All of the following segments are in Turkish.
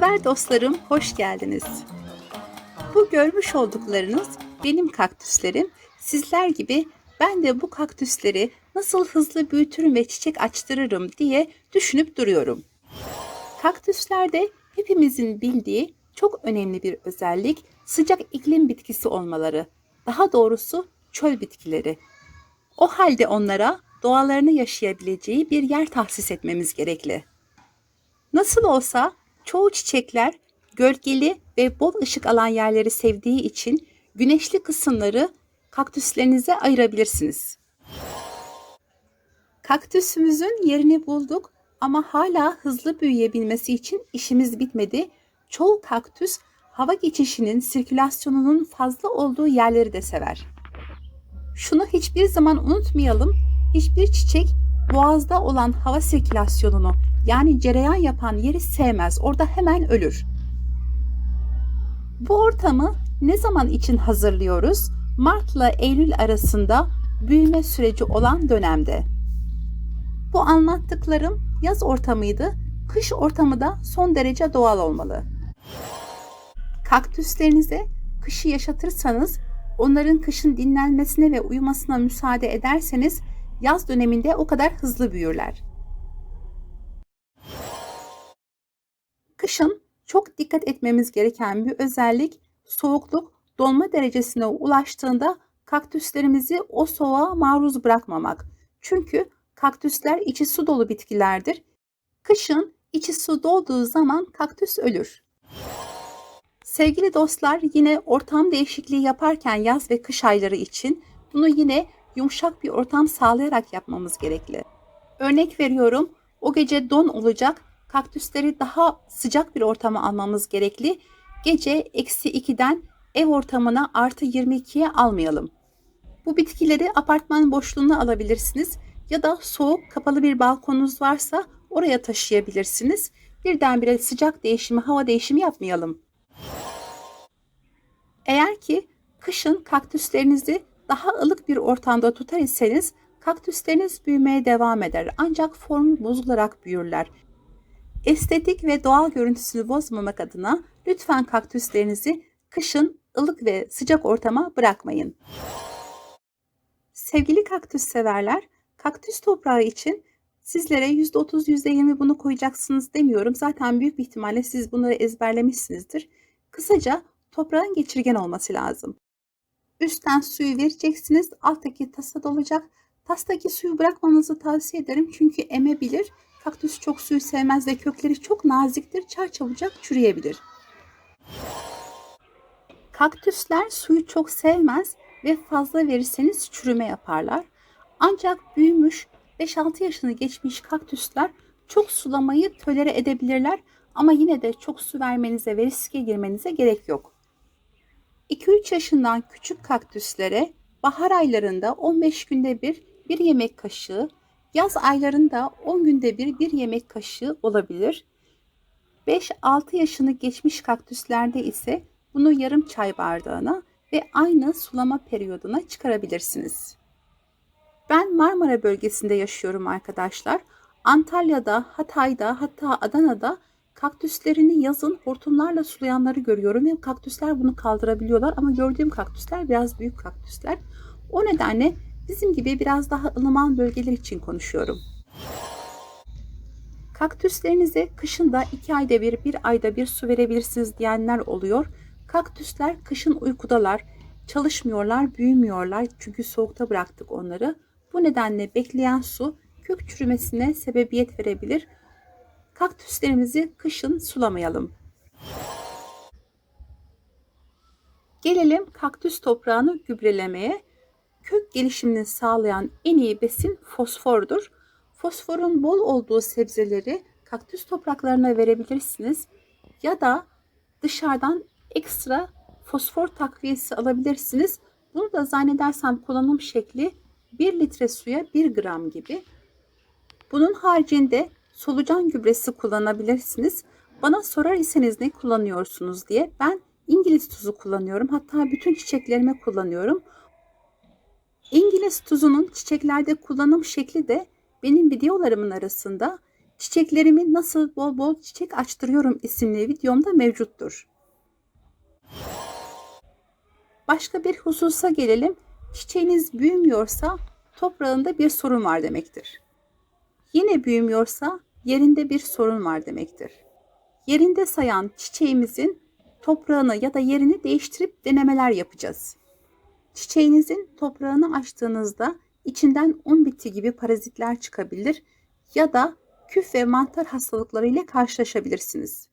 Bitkisever dostlarım, hoş geldiniz. Bu görmüş olduklarınız benim kaktüslerim. Sizler gibi ben de bu kaktüsleri nasıl hızlı büyütürüm ve çiçek açtırırım diye düşünüp duruyorum. Kaktüslerde hepimizin bildiği çok önemli bir özellik sıcak iklim bitkisi olmaları. Daha doğrusu çöl bitkileri. O halde onlara doğalarını yaşayabileceği bir yer tahsis etmemiz gerekli. Nasıl olsa çoğu çiçekler gölgeli ve bol ışık alan yerleri sevdiği için güneşli kısımları kaktüslerinize ayırabilirsiniz. Kaktüsümüzün yerini bulduk ama hala hızlı büyüyebilmesi için işimiz bitmedi. Çoğu kaktüs hava geçişinin, sirkülasyonunun fazla olduğu yerleri de sever. Şunu hiçbir zaman unutmayalım. Hiçbir çiçek boğazda olan hava sirkülasyonunu yani cereyan yapan yeri sevmez. Orada hemen ölür. Bu ortamı ne zaman için hazırlıyoruz? Mart ile Eylül arasında büyüme süreci olan dönemde. Bu anlattıklarım yaz ortamıydı. Kış ortamı da son derece doğal olmalı. Kaktüslerinize kışı yaşatırsanız, onların kışın dinlenmesine ve uyumasına müsaade ederseniz yaz döneminde o kadar hızlı büyürler. Kışın çok dikkat etmemiz gereken bir özellik soğukluk donma derecesine ulaştığında kaktüslerimizi o soğuğa maruz bırakmamak. Çünkü kaktüsler içi su dolu bitkilerdir. Kışın içi su dolduğu zaman kaktüs ölür. Sevgili dostlar, yine ortam değişikliği yaparken yaz ve kış ayları için bunu yine yumuşak bir ortam sağlayarak yapmamız gerekli. Örnek veriyorum, o gece don olacak, kaktüsleri daha sıcak bir ortama almamız gerekli. Gece -2'den ev ortamına +22'ye almayalım. Bu bitkileri apartman boşluğuna alabilirsiniz ya da soğuk kapalı bir balkonunuz varsa oraya taşıyabilirsiniz. Birdenbire sıcak değişimi, hava değişimi yapmayalım. Eğer ki kışın kaktüslerinizi daha ılık bir ortamda tutar iseniz kaktüsleriniz büyümeye devam eder ancak formu bozularak büyürler. Estetik ve doğal görüntüsünü bozmamak adına lütfen kaktüslerinizi kışın ılık ve sıcak ortama bırakmayın. Sevgili kaktüs severler, kaktüs toprağı için sizlere %30, %20 bunu koyacaksınız demiyorum. Zaten büyük bir ihtimalle siz bunları ezberlemişsinizdir. Kısaca toprağın geçirgen olması lazım. Üstten suyu vereceksiniz, alttaki tasa dolacak. Tastaki suyu bırakmanızı tavsiye ederim çünkü emebilir. Kaktüs çok suyu sevmez ve kökleri çok naziktir, çarçabucak çürüyebilir. Kaktüsler suyu çok sevmez ve fazla verirseniz çürüme yaparlar. Ancak büyümüş 5-6 yaşını geçmiş kaktüsler çok sulamayı tolere edebilirler ama yine de çok su vermenize ve riske girmenize gerek yok. 2-3 yaşından küçük kaktüslere bahar aylarında 15 günde bir yemek kaşığı, yaz aylarında 10 günde bir yemek kaşığı olabilir. 5-6 yaşını geçmiş kaktüslerde ise bunu yarım çay bardağına ve aynı sulama periyoduna çıkarabilirsiniz. Ben Marmara bölgesinde yaşıyorum arkadaşlar. Antalya'da, Hatay'da, hatta Adana'da kaktüslerini yazın hortumlarla sulayanları görüyorum ve kaktüsler bunu kaldırabiliyorlar ama gördüğüm kaktüsler biraz büyük kaktüsler. O nedenle bizim gibi biraz daha ılıman bölgeler için konuşuyorum. Kaktüslerinize kışın da 2 ayda bir ayda bir su verebilirsiniz diyenler oluyor. Kaktüsler kışın uykudalar, çalışmıyorlar, büyümüyorlar çünkü soğukta bıraktık onları. Bu nedenle bekleyen su kök çürümesine sebebiyet verebilir. Kaktüslerimizi kışın sulamayalım. Gelelim kaktüs toprağını gübrelemeye. Kök gelişimini sağlayan en iyi besin fosfordur. Fosforun bol olduğu sebzeleri kaktüs topraklarına verebilirsiniz ya da dışarıdan ekstra fosfor takviyesi alabilirsiniz. Bunu da zannedersem kullanım şekli 1 litre suya 1 gram gibi. Bunun haricinde solucan gübresi kullanabilirsiniz. Bana sorar iseniz ne kullanıyorsunuz diye, ben İngiliz tuzu kullanıyorum. Hatta bütün çiçeklerime kullanıyorum. İngiliz tuzunun çiçeklerde kullanım şekli de benim videolarımın arasında Çiçeklerimi nasıl bol bol çiçek açtırıyorum isimli videomda mevcuttur. Başka bir hususa gelelim. Çiçeğiniz büyümüyorsa toprağında bir sorun var demektir. Yine büyümüyorsa yerinde bir sorun var demektir. Yerinde sayan çiçeğimizin toprağını ya da yerini değiştirip denemeler yapacağız. Çiçeğinizin toprağını açtığınızda içinden un biti gibi parazitler çıkabilir ya da küf ve mantar hastalıkları ile karşılaşabilirsiniz.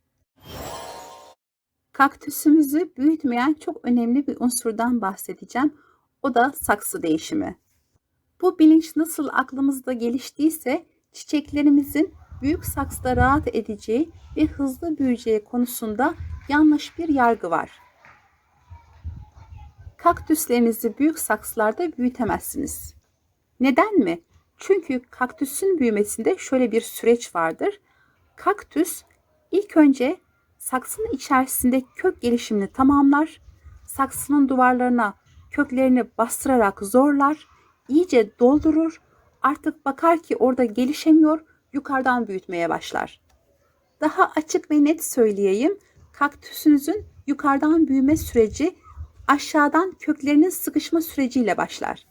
Kaktüsümüzü büyütmeyen çok önemli bir unsurdan bahsedeceğim. O da saksı değişimi. Bu bilinç nasıl aklımızda geliştiyse çiçeklerimizin büyük saksıda rahat edeceği ve hızlı büyüyeceği konusunda yanlış bir yargı var. Kaktüslerinizi büyük saksılarda büyütemezsiniz. Neden mi? Çünkü kaktüsün büyümesinde şöyle bir süreç vardır. Kaktüs ilk önce saksının içerisinde kök gelişimini tamamlar. Saksının duvarlarına köklerini bastırarak zorlar, iyice doldurur. Artık bakar ki orada gelişemiyor, yukarıdan büyütmeye başlar. Daha açık ve net söyleyeyim. Kaktüsünüzün yukarıdan büyüme süreci aşağıdan köklerinin sıkışma süreciyle başlar.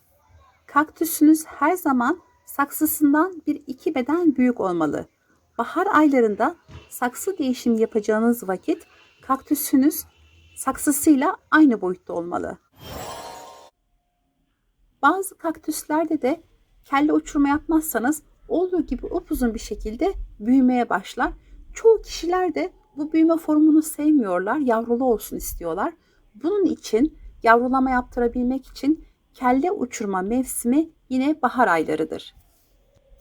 Kaktüsünüz her zaman saksısından bir iki beden büyük olmalı. Bahar aylarında saksı değişimi yapacağınız vakit kaktüsünüz saksısıyla aynı boyutta olmalı. Bazı kaktüslerde de kelle uçurma yapmazsanız olduğu gibi upuzun bir şekilde büyümeye başlar. Çoğu kişiler de bu büyüme formunu sevmiyorlar, yavrulu olsun istiyorlar. Bunun için yavrulama yaptırabilmek için kelle uçurma mevsimi yine bahar aylarıdır.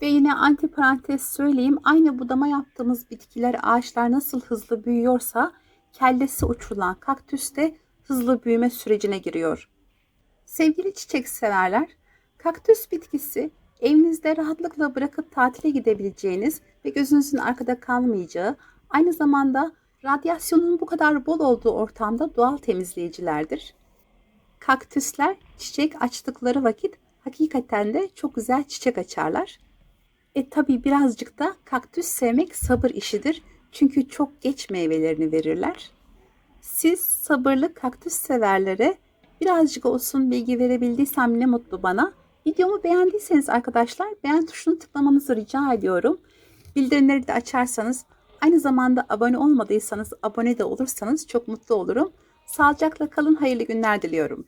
Ve yine antiparantez söyleyeyim, aynı budama yaptığımız bitkiler, ağaçlar nasıl hızlı büyüyorsa kellesi uçurulan kaktüs de hızlı büyüme sürecine giriyor. Sevgili çiçek severler, kaktüs bitkisi evinizde rahatlıkla bırakıp tatile gidebileceğiniz ve gözünüzün arkada kalmayacağı, aynı zamanda radyasyonun bu kadar bol olduğu ortamda doğal temizleyicilerdir. Kaktüsler çiçek açtıkları vakit hakikaten de çok güzel çiçek açarlar. Tabii birazcık da kaktüs sevmek sabır işidir. Çünkü çok geç meyvelerini verirler. Siz sabırlı kaktüs severlere birazcık olsun bilgi verebildiysem ne mutlu bana. Videomu beğendiyseniz arkadaşlar beğen tuşunu tıklamanızı rica ediyorum. Bildirimleri de açarsanız, aynı zamanda abone olmadıysanız abone de olursanız çok mutlu olurum. Sağlıcakla kalın, hayırlı günler diliyorum.